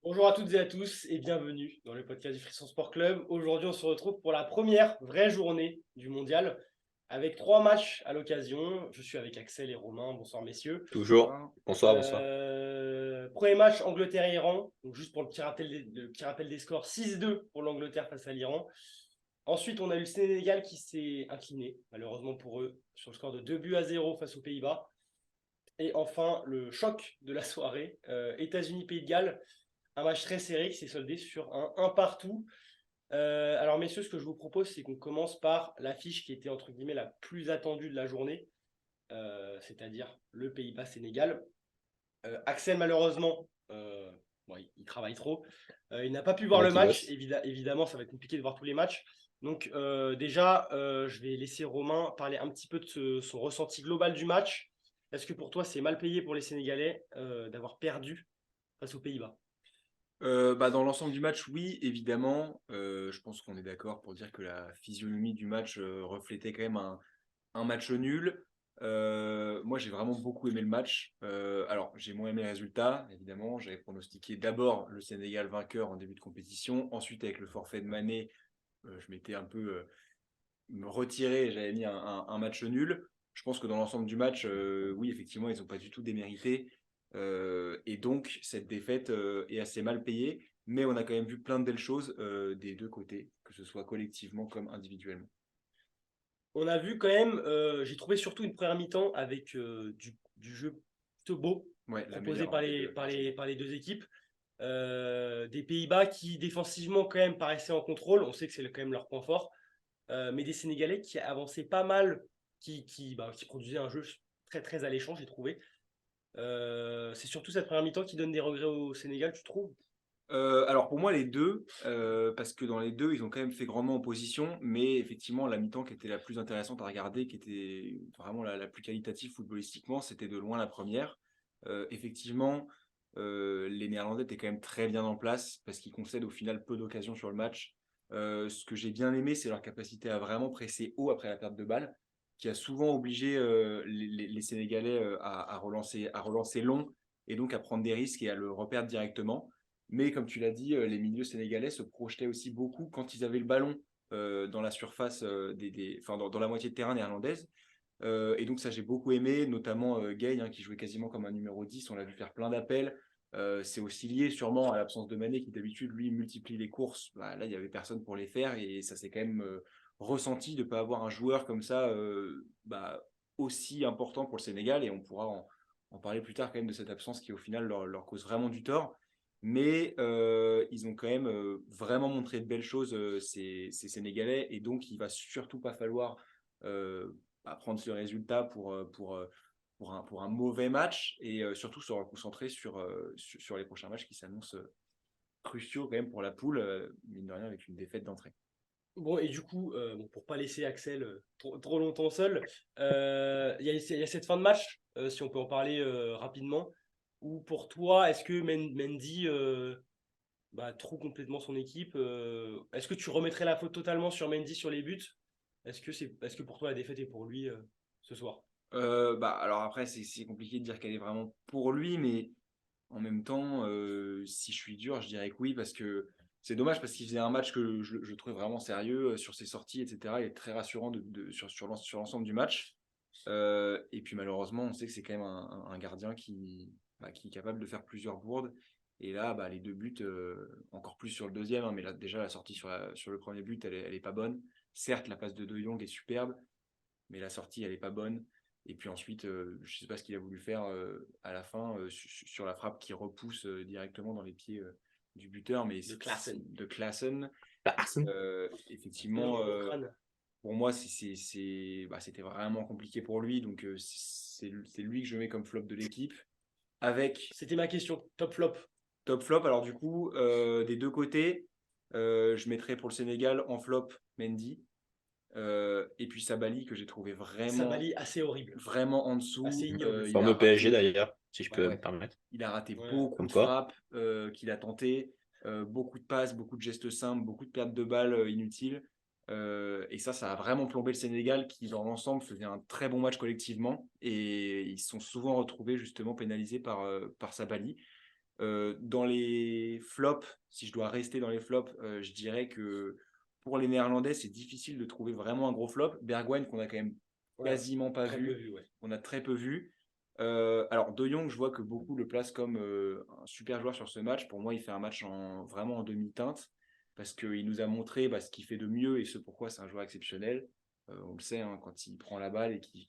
Bonjour à toutes et à tous et bienvenue dans le podcast du Frisson Sport Club. Aujourd'hui, on se retrouve pour la première vraie journée du mondial avec 3 matchs à l'occasion. Je suis avec Axel et Romain. Bonsoir messieurs. Toujours. Bonsoir, bonsoir. Premier match Angleterre et Iran. Donc juste pour le petit rappel des scores, 6-2 pour l'Angleterre face à l'Iran. Ensuite, on a eu le Sénégal qui s'est incliné, malheureusement pour eux, sur le score de 2-0 face aux Pays-Bas. Et enfin, le choc de la soirée, États-Unis-Pays de Galles. Un match très serré qui s'est soldé sur un partout. Alors messieurs, ce que je vous propose, c'est qu'on commence par l'affiche qui était entre guillemets la plus attendue de la journée, c'est-à-dire le Pays-Bas-Sénégal. Axel, malheureusement, il travaille trop. Il n'a pas pu voir le match. Évidemment, ça va être compliqué de voir tous les matchs. Donc déjà, je vais laisser Romain parler un petit peu de son ressenti global du match. Est-ce que pour toi, c'est mal payé pour les Sénégalais d'avoir perdu face aux Pays-Bas? Dans l'ensemble du match, oui, évidemment. Je pense qu'on est d'accord pour dire que la physionomie du match reflétait quand même un match nul. Moi, j'ai vraiment beaucoup aimé le match. Alors, j'ai moins aimé le résultat, évidemment. J'avais pronostiqué d'abord le Sénégal vainqueur en début de compétition. Ensuite, avec le forfait de Mané, je m'étais un peu retiré. J'avais mis un match nul. Je pense que dans l'ensemble du match, oui, effectivement, ils n'ont pas du tout démérité. Et donc, cette défaite est assez mal payée, mais on a quand même vu plein de belles choses des deux côtés, que ce soit collectivement comme individuellement. On a vu quand même, j'ai trouvé surtout une première mi-temps avec du jeu plutôt beau, Ouais, la proposé meilleure par les deux équipes. Des Pays-Bas qui défensivement quand même paraissaient en contrôle, on sait que c'est quand même leur point fort, mais des Sénégalais qui avançaient pas mal, qui produisaient un jeu très très alléchant, j'ai trouvé. C'est surtout cette première mi-temps qui donne des regrets au Sénégal, tu trouves? Alors pour moi les deux, parce que dans les deux ils ont quand même fait grandement opposition, mais effectivement la mi-temps qui était la plus intéressante à regarder, qui était vraiment la plus qualitative footballistiquement, c'était de loin la première. Effectivement, les Néerlandais étaient quand même très bien en place, parce qu'ils concèdent au final peu d'occasions sur le match. Ce que j'ai bien aimé, c'est leur capacité à vraiment presser haut après la perte de balle, qui a souvent obligé les Sénégalais à relancer long, et donc à prendre des risques et à le reperdre directement. Mais comme tu l'as dit, les milieux sénégalais se projetaient aussi beaucoup quand ils avaient le ballon dans la surface, dans la moitié de terrain néerlandaise. Et donc ça, j'ai beaucoup aimé, notamment Gueye, qui jouait quasiment comme un numéro 10. On l'a vu faire plein d'appels. C'est aussi lié sûrement à l'absence de Mané qui d'habitude, lui, multiplie les courses. Bah, là, il n'y avait personne pour les faire et ça s'est quand même ressenti de ne pas avoir un joueur comme ça aussi important pour le Sénégal. Et on pourra en parler plus tard quand même de cette absence qui au final leur cause vraiment du tort. Mais ils ont quand même vraiment montré de belles choses, ces Sénégalais, et donc il va surtout pas falloir prendre ce résultat pour un mauvais match, et surtout se reconcentrer sur les prochains matchs qui s'annoncent cruciaux quand même pour la poule, mine de rien, avec une défaite d'entrée. Bon, et du coup, pour pas laisser Axel trop longtemps seul, il y a cette fin de match, si on peut en parler rapidement, où pour toi, est-ce que Mendy trouve complètement son équipe? Est-ce que tu remettrais la faute totalement sur Mendy sur les buts? Est-ce que pour toi la défaite est pour lui ce soir? Alors après, c'est compliqué de dire qu'elle est vraiment pour lui, mais en même temps, si je suis dur, je dirais que oui, parce que c'est dommage, parce qu'il faisait un match que je trouvais vraiment sérieux sur ses sorties, etc. Il est très rassurant sur l'ensemble du match. Et puis malheureusement, on sait que c'est quand même un gardien qui est capable de faire plusieurs bourdes. Et là, les deux buts, encore plus sur le deuxième, mais là, déjà la sortie sur le premier but, elle est pas bonne. Certes, la passe de Jong est superbe, mais la sortie, elle est pas bonne. Et puis ensuite, je sais pas ce qu'il a voulu faire à la fin sur la frappe qui repousse directement dans les pieds du buteur, mais de Klaassen. Effectivement, pour moi, c'était vraiment compliqué pour lui. Donc c'est lui que je mets comme flop de l'équipe. C'était ma question, top flop. Top flop, alors du coup, des deux côtés, je mettrais pour le Sénégal en flop Mendy. Et puis Sabali que j'ai trouvé Sabali assez horrible, vraiment en dessous. assez ignoble. Forme PSG d'ailleurs, si je peux me permettre. Il a raté Ouais. beaucoup Comme de quoi. frappes qu'il a tenté. beaucoup de passes, beaucoup de gestes simples, beaucoup de pertes de balles inutiles. Et ça a vraiment plombé le Sénégal qui, dans l'ensemble, faisait un très bon match collectivement. Et ils se sont souvent retrouvés justement pénalisés par Sabali. Dans les flops, si je dois rester dans les flops, je dirais que pour les Néerlandais, c'est difficile de trouver vraiment un gros flop. Bergwijn, qu'on a quand même quasiment pas vu, ouais. on a très peu vu. Alors, De Jong, je vois que beaucoup le placent comme un super joueur sur ce match. Pour moi, il fait un match vraiment en demi-teinte parce qu'il nous a montré ce qu'il fait de mieux et ce pourquoi c'est un joueur exceptionnel. On le sait, hein, quand il prend la balle et qu'il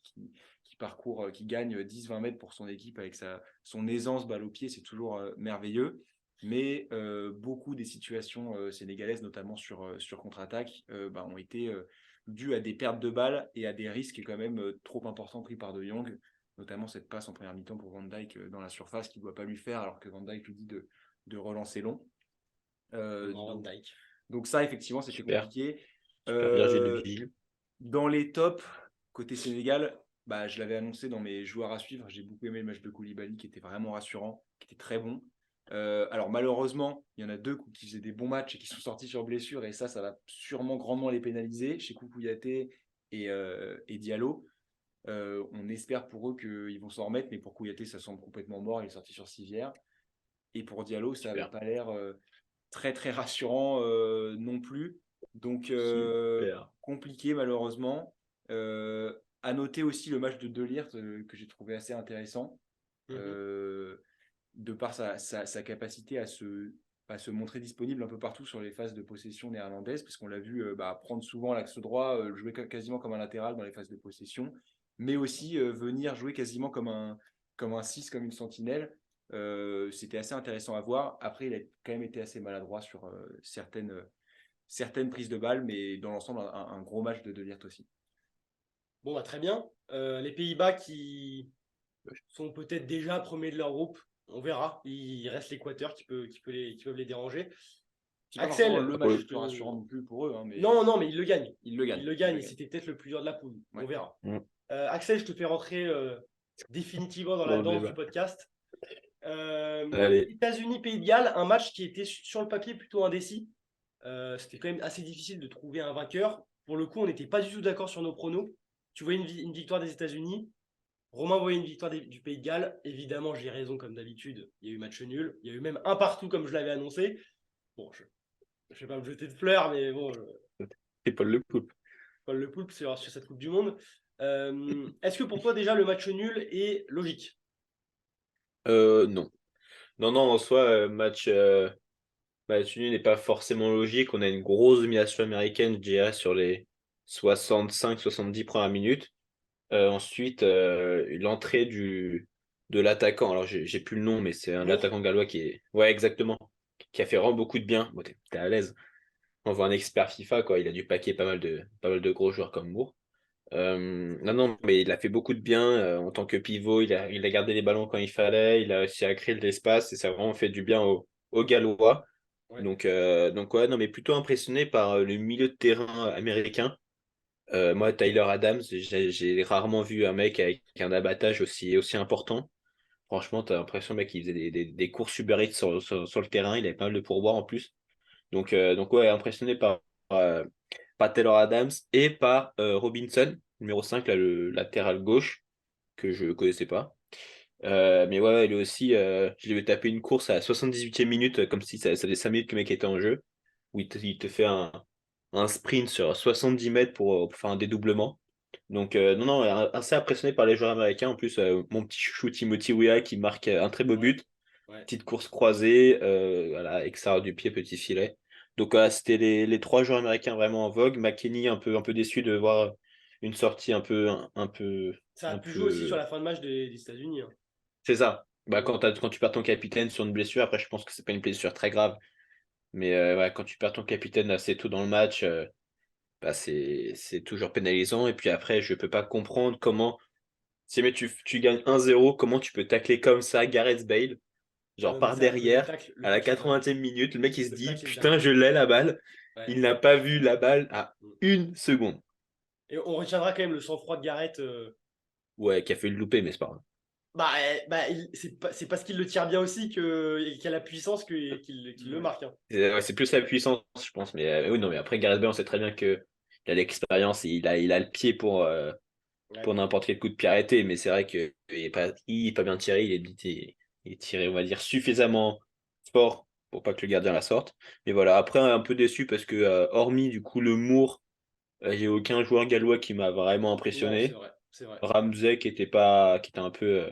parcourt, qui gagne 10-20 mètres pour son équipe avec son aisance balle au pied, c'est toujours merveilleux. Mais beaucoup des situations sénégalaises, notamment sur contre-attaque, ont été dues à des pertes de balles et à des risques quand même trop importants pris par De Jong, notamment cette passe en première mi-temps pour Van Dijk dans la surface qu'il ne doit pas lui faire alors que Van Dijk lui dit de relancer long. Van Dijk. Donc ça, effectivement, c'était compliqué. Super Virgile de Vigile. Dans les tops, côté Sénégal, je l'avais annoncé dans mes joueurs à suivre. J'ai beaucoup aimé le match de Koulibaly qui était vraiment rassurant, qui était très bon. Alors malheureusement, il y en a deux qui faisaient des bons matchs et qui sont sortis sur blessure et ça va sûrement grandement les pénaliser chez Kouyaté et Diallo. On espère pour eux qu'ils vont s'en remettre, mais pour Kouyaté, ça semble complètement mort. Il est sorti sur civière. Et pour Diallo, ça n'avait pas l'air très très rassurant non plus. Donc compliqué malheureusement. À noter aussi le match de De Ligt que j'ai trouvé assez intéressant. De par sa capacité à se montrer disponible un peu partout sur les phases de possession néerlandaises, puisqu'on l'a vu prendre souvent l'axe droit, jouer quasiment comme un latéral dans les phases de possession, mais aussi venir jouer quasiment comme un 6, comme une sentinelle. C'était assez intéressant à voir. Après, il a quand même été assez maladroit sur certaines prises de balles, mais dans l'ensemble, un gros match de Ligt aussi. Bon, très bien. Les Pays-Bas qui sont peut-être déjà premiers de leur groupe, on verra. Il reste l'Équateur qui peuvent les déranger. C'est pas Axel, le match le plus rassurant non plus pour eux. Hein, mais... Non, mais il le gagne. Il le gagne. Et c'était peut-être le plus dur de la poule. Ouais. On verra. Axel, je te fais rentrer définitivement dans la danse du podcast. États-Unis, Pays de Galles, un match qui était sur le papier plutôt indécis. C'était quand même assez difficile de trouver un vainqueur. Pour le coup, on n'était pas du tout d'accord sur nos pronos. Tu voyais une victoire des États-Unis. Romain voyait une victoire du Pays de Galles. Évidemment, j'ai raison comme d'habitude. Il y a eu match nul. Il y a eu même un partout comme je l'avais annoncé. Bon, je ne vais pas me jeter de fleurs, mais bon. C'est Paul Le Poulpe. Paul Le Poulpe sur cette Coupe du Monde. Est-ce que pour toi, déjà, le match nul est logique ? Non. Non, en soi, match nul n'est pas forcément logique. On a une grosse domination américaine, je dirais, sur les 65-70 premières minutes. Ensuite, l'entrée de l'attaquant. Alors, j'ai plus le nom, mais c'est un attaquant gallois qui est. Ouais, exactement. Qui a fait vraiment beaucoup de bien. Bon, t'es à l'aise. On voit un expert FIFA, quoi. Il a dû paquer pas mal de gros joueurs comme Moore. Non, mais il a fait beaucoup de bien en tant que pivot. Il a gardé les ballons quand il fallait. Il a réussi à créer de l'espace et ça a vraiment fait du bien aux Gallois. Ouais. Donc ouais, non, mais plutôt impressionné par le milieu de terrain américain. Moi, Tyler Adams, j'ai rarement vu un mec avec un abattage aussi important. Franchement, t'as l'impression, mec, qu'il faisait des courses Uber Eats sur le terrain. Il avait pas mal de pourboire en plus. Donc ouais, impressionné euh, par Taylor Adams et par Robinson, numéro 5, là, le latéral gauche, que je connaissais pas. Mais ouais, lui aussi, je lui ai tapé une course à 78e minute, comme si ça faisait 5 minutes que le mec était en jeu, où il te fait un sprint sur 70 mètres pour faire un dédoublement. Donc non, assez impressionné par les joueurs américains. En plus, mon petit chouchou Timothy Weah qui marque un très beau but. Petite course croisée, voilà, extérieur du pied, petit filet. Donc c'était les trois joueurs américains vraiment en vogue. McKennie un peu déçu de voir une sortie un peu. Ça a pu jouer aussi sur la fin de match des États-Unis. Hein. C'est ça. Quand tu perds ton capitaine sur une blessure, après je pense que c'est pas une blessure très grave. Mais ouais, quand tu perds ton capitaine assez tôt dans le match, c'est toujours pénalisant. Et puis après, je peux pas comprendre comment. Si mais tu gagnes 1-0, comment tu peux tacler comme ça Gareth Bale? Genre par derrière, à la 80e minute, le mec il se dit putain, je l'ai la balle. Ouais. Il n'a pas vu la balle à une seconde. Et on retiendra quand même le sang-froid de Gareth. Ouais, qui a fait le louper, mais c'est pas grave. C'est parce qu'il le tire bien aussi et qu'il a la puissance qu'il le marque. Hein. Ouais, c'est plus la puissance, je pense. Mais oui, non, mais après, Gareth Bale, on sait très bien qu'il a l'expérience, et il a le pied Ouais. pour n'importe quel coup de pied arrêté. Mais c'est vrai qu'il est pas bien tiré. Il est tiré, on va dire, suffisamment fort pour pas que le gardien la sorte. Mais voilà, après, un peu déçu parce que, hormis du coup le Moore, j'ai aucun joueur gallois qui m'a vraiment Non, c'est impressionné. vrai. C'est vrai. Ramsey qui était un peu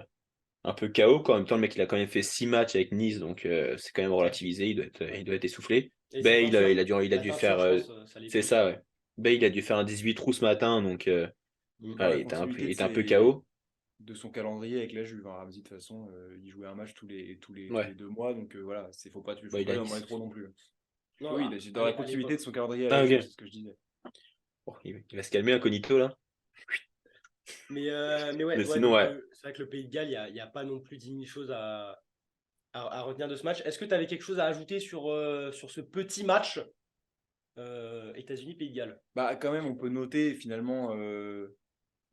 KO. Quoi. En même temps, le mec, il a quand même fait 6 matchs avec Nice, donc c'est quand même Ouais. relativisé. Il doit être essoufflé. Et sa Bale, teinture, il a la dû teinture, faire. je pense, ça C'est l'aidait ça, aussi. ouais. Bale, il a dû faire un 18 trous ce matin, donc Dans voilà, la continuité il était un peu KO. de son calendrier avec la Juve. Hein. Ramsey, de toute façon, il jouait un match tous les Ouais. 2 mois, donc voilà, Bah, faut il pas a... lui en demander trop non plus. Non, Oui, il est dans la à continuité l'époque. de son calendrier à Ah, la Juve, ok. c'est ce que je disais. Bon, il va se calmer, Incognito, là. Mais ouais, Mais ouais, sinon, donc ouais. c'est vrai que le Pays de Galles, il y a pas non plus 10 000 choses à retenir de ce match. Est-ce que tu avais quelque chose à ajouter sur ce petit match États-Unis-Pays de Galles? Bah, quand même, on peut noter finalement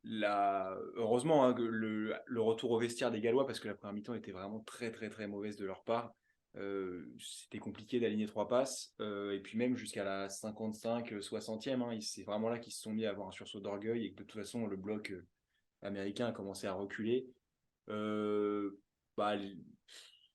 heureusement hein, que le retour au vestiaire des Gallois, parce que la première mi-temps était vraiment très très très mauvaise de leur part. C'était compliqué d'aligner 3 passes. Et puis même jusqu'à la 55, 60e, hein, c'est vraiment là qu'ils se sont mis à avoir un sursaut d'orgueil et que de toute façon le bloc américain a commencé à reculer. Euh, bah,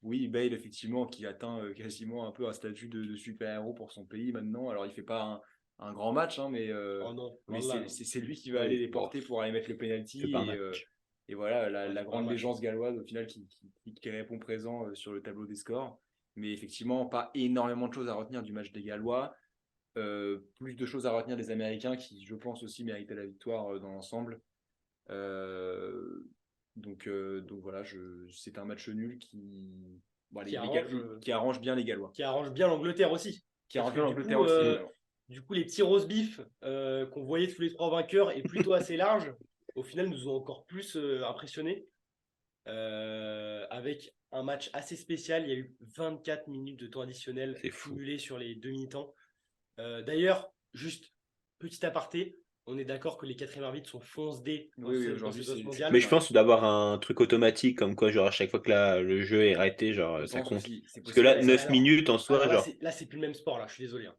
oui, Bale, effectivement, qui atteint quasiment un peu un statut de super-héros pour son pays maintenant. Alors, il fait pas un grand match, hein, Oh non, mais loin de là. Non. c'est lui qui va Ouais, aller les bon, porter pour aller mettre le il fait penalty. pas un match. Et voilà, Ouais, la c'est pas un grande match. légende galloise, au final, qui répond présent sur le tableau des scores. Mais effectivement, pas énormément de choses à retenir du match des Gallois. Plus de choses à retenir des Américains qui, je pense, aussi méritaient la victoire dans l'ensemble. Euh, donc voilà, c'est un match nul bon, Qui arrange, qui arrange bien les Gallois. qui arrange bien l'Angleterre aussi. Qui Parce arrange que bien l'Angleterre aussi. du coup, les petits roast beef qu'on voyait tous les trois vainqueurs est plutôt assez large. Au final, nous ont encore plus impressionnés. Avec un match assez spécial. Il y a eu 24 minutes de temps additionnel C'est fou. cumulés sur les demi-temps. D'ailleurs, juste petit aparté, on est d'accord que les quatrièmes arbitres sont fonce-dés Oui, oui, dans aujourd'hui, cette dose c'est Mais mondiale. je pense d'avoir un truc automatique, comme quoi, genre, à chaque fois que le jeu est arrêté, Je genre, ça pense compte. aussi, c'est Parce que possible là, Ouais, mais aussi. 9 alors, minutes en soi, genre. là, c'est plus le même sport. Là, je suis désolé. Hein.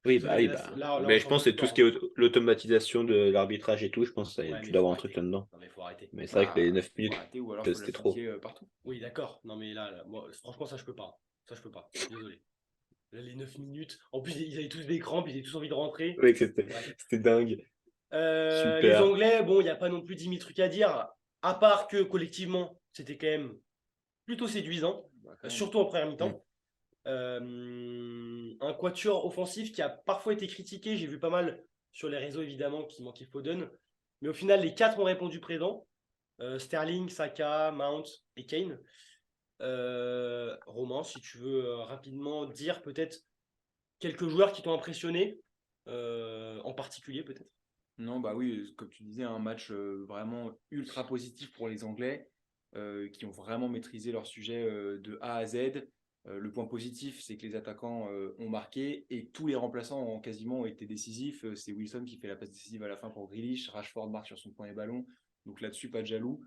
Je suis Oui, bah désolé, mais oui, là, bah. là, on Mais je change pense de que c'est tout ce sport. qui Hein. est l'automatisation de l'arbitrage et tout, je pense que Ouais, tu mais dois faut avoir un truc arrêter. là-dedans. Non, mais faut arrêter. Mais c'est vrai que les Bah, 9 faut minutes, arrêter ou alors faut c'était trop. l'appliquer partout. Oui, d'accord. Non, mais là, moi, franchement, ça, je peux pas. Ça, je peux pas. Je suis désolé. Là, les 9 minutes. En plus, ils avaient tous des crampes, ils avaient tous envie de rentrer. Oui, Bref. c'était dingue. Les Super. Anglais, bon, il n'y a pas non plus 10 000 trucs à dire, à part que collectivement, c'était quand même plutôt séduisant, Bah, quand même. surtout en première Mm. mi-temps. Un quatuor offensif qui a parfois été critiqué, j'ai vu pas mal sur les réseaux évidemment qui manquait Foden, mais au final, les quatre ont répondu présent. Sterling, Saka, Mount et Kane. Romain, si tu veux rapidement dire peut-être quelques joueurs qui t'ont impressionné, en particulier peut-être. Non, bah oui, comme tu disais, un match vraiment ultra positif pour les Anglais, qui ont vraiment maîtrisé leur sujet de A à Z. Le point positif, c'est que les attaquants ont marqué et tous les remplaçants ont quasiment été décisifs. C'est Wilson qui fait la passe décisive à la fin pour Grealish, Rashford marque sur son premier ballon, donc là-dessus, pas de jaloux.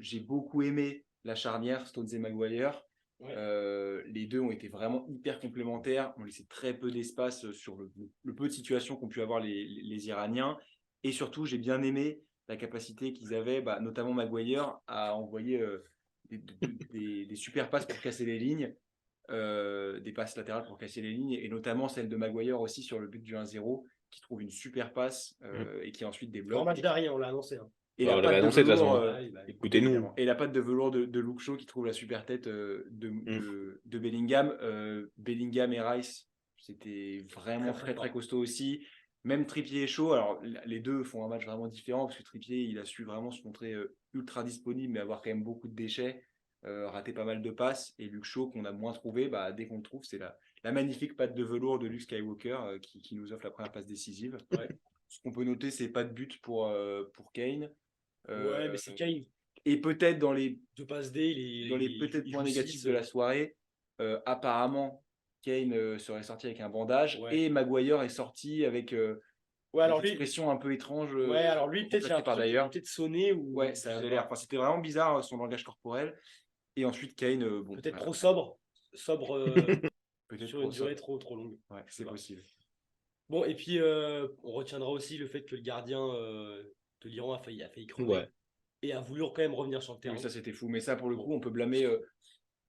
J'ai beaucoup aimé la charnière Stones et Maguire. Ouais. Les deux ont été vraiment hyper complémentaires, ont laissé très peu d'espace sur le peu de situations qu'ont pu avoir les Iraniens. Et surtout, j'ai bien aimé la capacité qu'ils avaient, bah, notamment Maguire, à envoyer des super passes pour casser les lignes, des passes latérales pour casser les lignes, et notamment celle de Maguire aussi sur le but du 1-0, qui trouve une super passe Mm. et qui ensuite Grand débloque. match d'Ari, on l'a annoncé. Hein. Et Bah, la on l'avait patte de annoncé de toute velours, façon. Hein. Ah oui, bah oui. Écoutez-nous. évidemment. Et la patte de velours de Luke Shaw qui trouve la super tête Mm. de Bellingham. Bellingham et Rice, c'était Très vraiment très très très fort. costaud aussi. Même Trippier et Shaw, alors les deux font un match vraiment différent parce que Trippier, il a su vraiment se montrer ultra disponible mais avoir quand même beaucoup de déchets, rater pas mal de passes. Et Luke Shaw, qu'on a moins trouvé, bah, dès qu'on le trouve, c'est la magnifique patte de velours de Luke Skywalker qui nous offre la première passe décisive. Ouais, Ce qu'on peut noter, c'est pas de but pour Kane. ouais mais Euh, c'est Kane. et peut-être De passe D, dans les peut-être il points joue négatifs 6. de la soirée, apparemment, Kane serait sorti avec un bandage Ouais. et Maguire est sorti avec Ouais, alors Une lui, expression un peu étrange. ouais, alors lui peut-être il y a un remplacée par truc, d'ailleurs. peut-être sonné ou Ouais, ça je avait sais l'air. pas. Enfin, c'était vraiment bizarre son langage corporel. Et ensuite, Kane, bon, Peut-être voilà, trop sobre peut-être sur trop une durée sobre. trop longue. Ouais, Je sais c'est pas. possible. Bon, et puis on retiendra aussi le fait que le gardien de l'Iran a failli crever Ouais. et a voulu quand même revenir sur le Oui, terrain. ça c'était fou. Mais ça, pour le Bon. coup, on peut blâmer.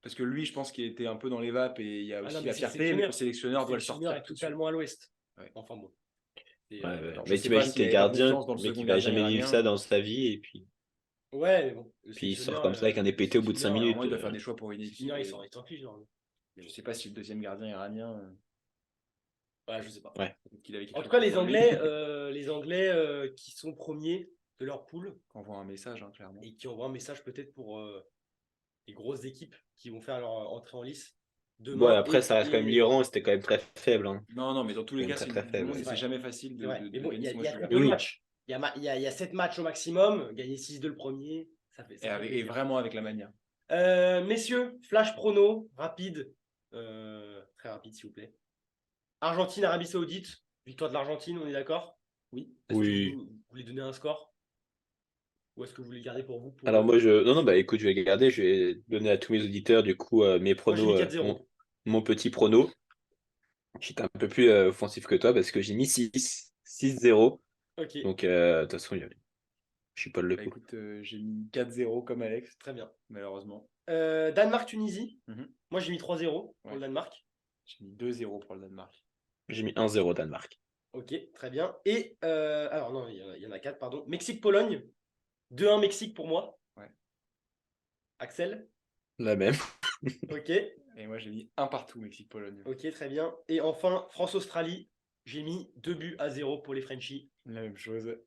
Parce que lui, je pense qu'il était un peu dans les vapes et il y a Ah non, aussi mais la c'est le fierté, mais le sélectionneur. sélectionneur Le doit le sélectionneur sortir est tout de suite. totalement à l'ouest. Ouais. Enfin bon. Et, Ouais, ouais. Alors, je Mais sais pas t'imagines, s'il t'es avait pas gardien, confiance dans le le mec second il va gardien jamais vivre iranien. ça dans sa vie, et ouais, mais bon, puis il sort comme ça avec un nez pété au bout de 5 Normalement, minutes. il doit faire des choix pour une le équipe. sélectionneur, Et il s'en fiche, normalement. Mais je bon. sais pas si le deuxième gardien iranien, Ouais, je sais pas. Ouais. peut-être qu'il avait quelque En tout chose cas, les contre lui. Anglais, qui sont premiers de leur poule On voit un message, hein, clairement. et qui envoient un message peut-être pour les grosses équipes qui vont faire leur entrée en lice Ouais, demain. après, ça reste quand même l'Iran, et c'était quand même très faible. Hein. Non, non, mais dans tous les Quand même cas, très c'est une très Coupe du faible. Monde et C'est c'est vrai. jamais facile C'est vrai. de Mais bon, gagner il ce y a match-là. très peu de matchs. Il y a 7 matchs au maximum. Gagner 6-2 le premier, ça fait Et plaisir. vraiment avec la manière. Messieurs, flash prono, rapide. Très rapide, s'il vous plaît. Argentine, Arabie Saoudite. Victoire de l'Argentine, on est d'accord? Oui. Est-ce que Oui. vous voulez donner un score? Ou est-ce que vous voulez le garder pour vous pour Alors moi, non, non, bah écoute, je vais garder, je vais donner à tous mes auditeurs, du coup, mes Moi, j'ai mis pronos, 4-0. mon petit prono. J'étais un peu plus offensif que toi parce que j'ai mis 6-0. Ok, Donc, de toute façon, je suis pas le Bah pot. écoute, j'ai mis 4-0 comme Alex, très bien. malheureusement. Danemark-Tunisie. Mhm. Moi, j'ai mis 3-0 pour Ouais. le Danemark. J'ai mis 2-0 pour le Danemark. J'ai mis 1-0 Danemark. Ok, très bien. Et, alors non, il y en a 4, pardon. Mexique-Pologne. 2-1 Mexique pour moi. Ouais. Axel. La même. Ok, Et moi, j'ai mis un partout, Mexique-Pologne. ok, très bien. Et enfin, France-Australie. J'ai mis 2-0 pour les Frenchies. La même chose.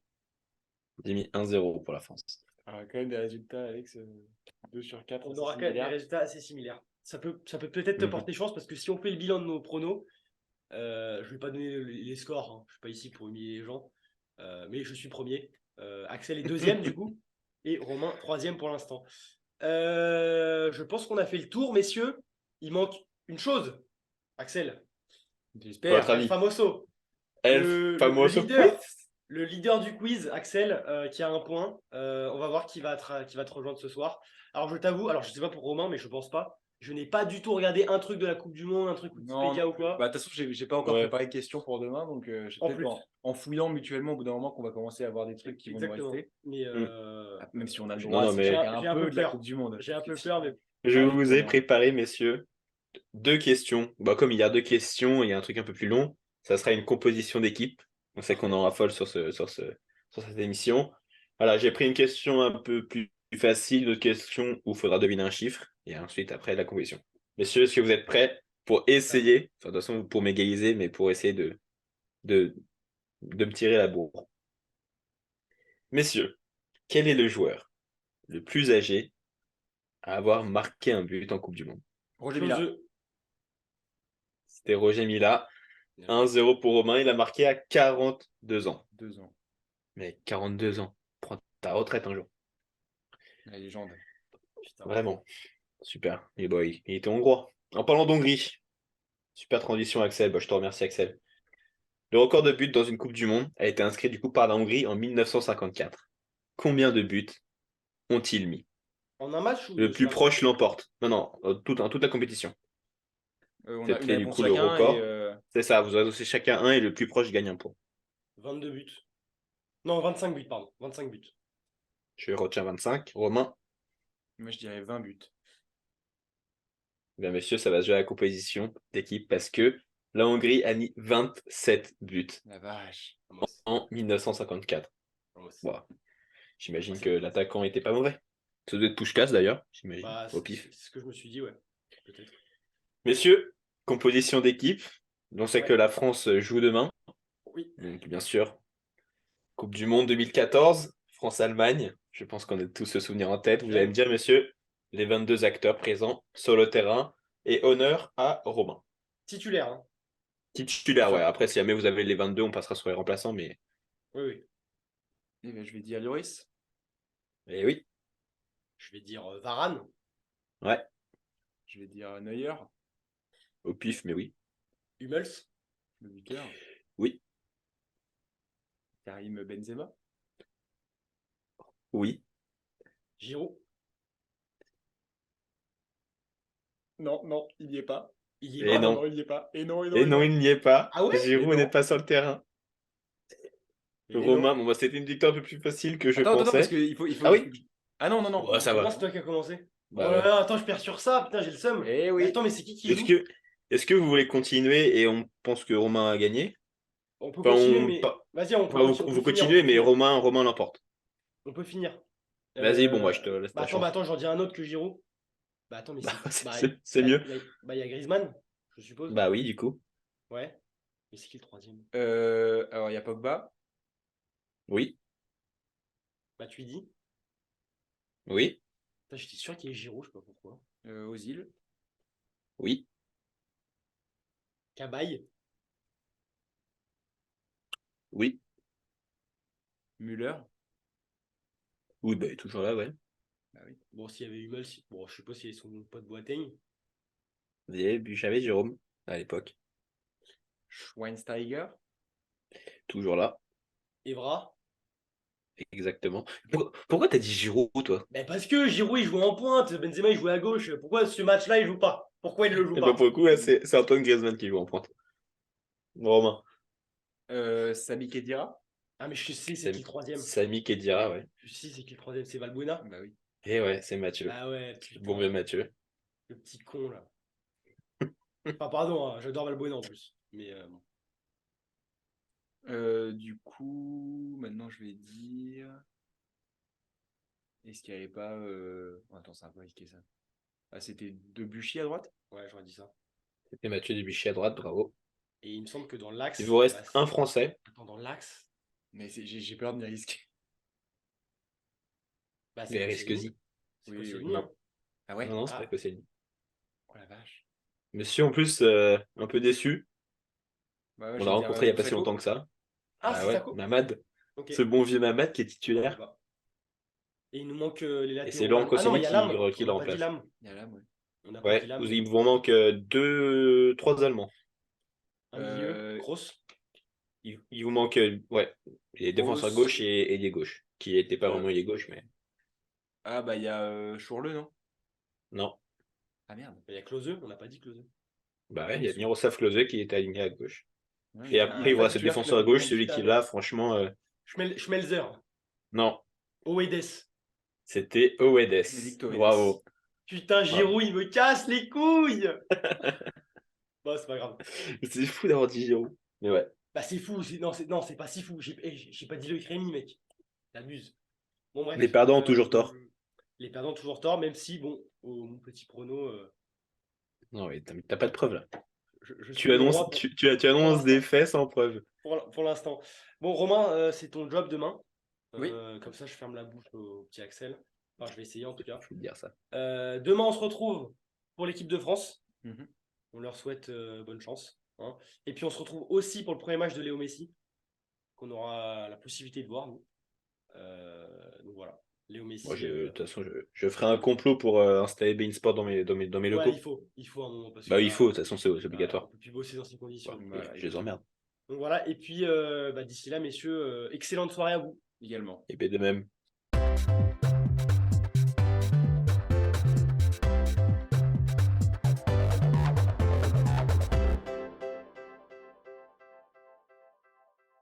J'ai mis 1-0 pour la France. Alors, quand même des résultats, Alex, 2 sur 4, On assez aura quand même des similaires. résultats assez similaires. Ça peut peut-être te Mhm. porter chance parce que si on fait le bilan de nos pronos, je vais pas donner les scores, hein. Je suis pas ici pour humilier les gens. Mais je suis premier. Axel est deuxième du coup. Et Romain troisième pour l'instant. Je pense qu'on a fait le tour, messieurs. Il manque une chose. Axel, Votre J'espère. El avis. Famoso, Elf, le famoso quiz. leader. Le leader du quiz, Axel, qui a un point. On va voir qui va te rejoindre ce soir. Alors je t'avoue, alors je sais pas pour Romain, mais je pense pas. Je n'ai pas du tout regardé un truc de la Coupe du Monde, un truc Non, Wikipédia non ou plus. quoi. Bah, de toute façon, j'ai pas encore Ouais. préparé de questions pour demain, donc j'ai En peut-être plus. en fouillant mutuellement au bout d'un moment qu'on va commencer à avoir des trucs qui vont nous Exactement. rester. Mais Mm. Même si on a le Non, droit, non, c'est mais chacun un j'ai un peu peu de la peur. Coupe du Monde. J'ai un peu peur, mais je Allez, vous ai Romain. préparé, messieurs, 2 questions. Bah, comme il y a 2 questions, il y a un truc un peu plus long. Ça sera une composition d'équipe. On sait qu'on en raffole sur cette émission. Voilà, j'ai pris une question un peu plus facile, une autre question où il faudra deviner un chiffre, et ensuite après la composition. Messieurs, est-ce que vous êtes prêts pour essayer, enfin, de toute façon pour m'égaliser, mais pour essayer de, de me tirer la bourre. Messieurs, quel est le joueur le plus âgé à avoir marqué un but en Coupe du Monde? Roger Mila. Klose. C'était Roger Mila. 1-0 pour Romain. Il a marqué à 42 ans. 2 ans. Mais 42 ans. Prends ta retraite un jour. La légende. Putain. Vraiment. Super. Et bah, il était hongrois. En parlant d'Hongrie, super transition, Axel. Bah, je te remercie, Axel. Le record de buts dans une Coupe du Monde a été inscrit du coup par la Hongrie en 1954. Combien de buts ont-ils mis? En un match Le ou sur plus la Coupe? proche l'emporte. Non, non, toute la compétition. On a une C'était du réponse coup le chacun et record. C'est ça, vous adossez chacun un et le plus proche gagne un point. 22 buts. Non, 25 buts, pardon. 25 buts. Je retiens 25. Romain, moi je dirais 20 buts. bien messieurs, ça va se jouer à la composition d'équipe parce que la Hongrie a mis 27 buts La vache. Ah, moi aussi. en 1954. Ah, moi aussi. Voilà. J'imagine Ah, que c'est- l'attaquant était pas mauvais. Ça doit être Puskás d'ailleurs, j'imagine, Bah, au c'est pif. c'est ce que je me suis dit, ouais. Peut-être. Messieurs, composition d'équipe. On sait que Ouais. la France joue demain. Oui. Donc bien sûr, Coupe du Monde 2014, France-Allemagne. Je pense qu'on a tous ce souvenir en tête. Vous allez me dire, messieurs, les 22 acteurs présents sur le terrain et honneur à Romain. Titulaire, hein. Titulaire, ouais. Sûr. Après, si jamais vous avez les 22, on passera sur les remplaçants, mais Oui, oui. Eh ben, je vais dire Lloris. oui. Je vais dire Varane. Ouais, Je vais dire Neuer, au pif, mais oui. Hummels. le buteur. Oui. Karim Benzema. Oui. Giroud. Non, il n'y est pas. Il y est Et pas. non. il n'y est pas. Et non, Et non, il n'y est pas. Ah ouais? Giroud Et n'est non. pas sur le terrain. Et Romain, non. bon, bah, c'était une victoire un peu plus facile que je Attends, parce pensais. qu'il faut, Ah oui? que Ah non, Ouais, ça Romain, va. c'est toi qui as commencé. Bah Oh là ouais. là, attends, je perds sur ça. Putain, j'ai le seum. Eh Mais oui. attends, mais c'est qui Est-ce joue? que, est-ce que vous voulez continuer et on pense que Romain a gagné? On peut Enfin, continuer, mais vas-y, on peut, enfin, on peut vous finir. continuez, mais Romain l'emporte. On peut finir. Vas-y, bon, moi, je te laisse ta chance. Attends, j'en dis un autre que Giroud. Bah attends, mais Bah, c'est. c'est mieux. Il y a Griezmann, je suppose. Bah oui, du coup. Ouais. Mais c'est qui le troisième? Alors, il y a Pogba. Oui, Bah tu dis. oui, Putain, j'étais sûr qu'il y ait Giroud, je sais pas pourquoi. Ozil. oui, Cabaye. oui. Müller. Oui, bah, il est toujours là, ouais. Bah oui. Bon, s'il y avait Hummels, bon, je sais pas s'il y avait son pote Boateng. Et puis j'avais Jérôme à l'époque. Schweinsteiger. Toujours là, Evra. exactement. Pourquoi t'as dit Giroud, toi? Mais parce que Giroud, il jouait en pointe, Benzema, il jouait à gauche. Pourquoi ce match-là, il joue pas? Pourquoi il le joue Et bah, pas? pour le coup, ouais, c'est Antoine Griezmann qui joue en pointe. Romain. Sami Khedira. Ah, mais je sais c'est qui le troisième. Sami Khedira, ouais. Je sais c'est qui le troisième, c'est Valbuena. Bah oui. Et ouais, c'est Mathieu. Bah ouais, Bon putain, vieux Mathieu. le petit con là. Enfin, pardon, hein, j'adore Valbuena en plus. Mais bon. Du coup, maintenant je vais dire. Est-ce qu'il n'y avait pas. Attends, c'est un peu risqué ça. Ah, c'était Debuchy à droite? Ouais, j'aurais dit ça. C'était Mathieu Debuchy à droite, bravo. Et il me semble que dans l'axe. Il vous reste bah, un Français. attends, dans l'axe. Mais j'ai peur de m'y risquer. Bah, Mais Koscielny. risque-y. C'est Oui, Koscielny, oui. hein. Ah ouais? Non, non, c'est Ah. pas Koscielny. Oh la vache. Monsieur, en plus, un peu déçu. Bah ouais, On je l'a vais dire rencontré il n'y a pas si Sako. longtemps que ça. Ah, Bah c'est ouais, Sako. Mamad. Ok. Ce bon vieux Mamad qui est Je savais titulaire. pas. Et il nous manque les Et latéraux. c'est Laurent Ah non, Koscielny il y a Lam. qui On le n'a pas dit remplace. Lam. Il y a là, ouais. On n'a pas dit Ouais, Lam. il vous manque trois Allemands. Un milieu. Euh, Grosse. Il vous manque ouais, les défenseurs Grosse. gauche et ailier gauche. Qui n'était pas vraiment ailier gauche, mais Ah bah il y a Chourle, non? non. Ah merde. Il y a Klose. On n'a pas dit Klose. Bah ouais, il y a Miroslav Klose qui était aligné à gauche. Ouais, Et il après, est il vous pas reste le titulaire, défenseur à finalement. gauche, celui qui là, franchement, Schmelzer. non. Oedes. C'était Oedes. Bénédicte Oedes. Bravo. Putain, Giroud, il me casse les couilles. Bon, c'est pas grave. C'est fou d'avoir dit Giroud. Mais ouais. Bah, c'est fou. Non, c'est pas si fou. J'ai pas dit le Crémy, mec. T'abuses. Bon, bref. Les perdants ont toujours tort. Les perdants ont toujours tort, même si, bon, mon petit prono. Non, mais t'as pas de preuve là. Je suis Tu le annonces, roi tu annonces des faits sans preuve. pour l'instant. Bon, Romain, c'est ton job demain. Oui. Comme ça, je ferme la bouche au petit Axel. Enfin, je vais essayer en tout cas. Je vais te dire ça. Demain, on se retrouve pour l'équipe de France. Mhm. On leur souhaite bonne chance, hein. Et puis, on se retrouve aussi pour le premier match de Léo Messi, qu'on aura la possibilité de voir, nous. Donc voilà, Léo Messi. Moi, de toute façon, je ferai un complot pour installer Beansport dans mes Ouais, locaux. il faut un moment. Parce Bah, que il là, faut, de toute façon, c'est on obligatoire. peut plus bosser dans ces conditions. Ouais, Voilà, je les emmerde. Donc voilà, et puis d'ici là, messieurs, excellente soirée à vous. également. Et bien de même.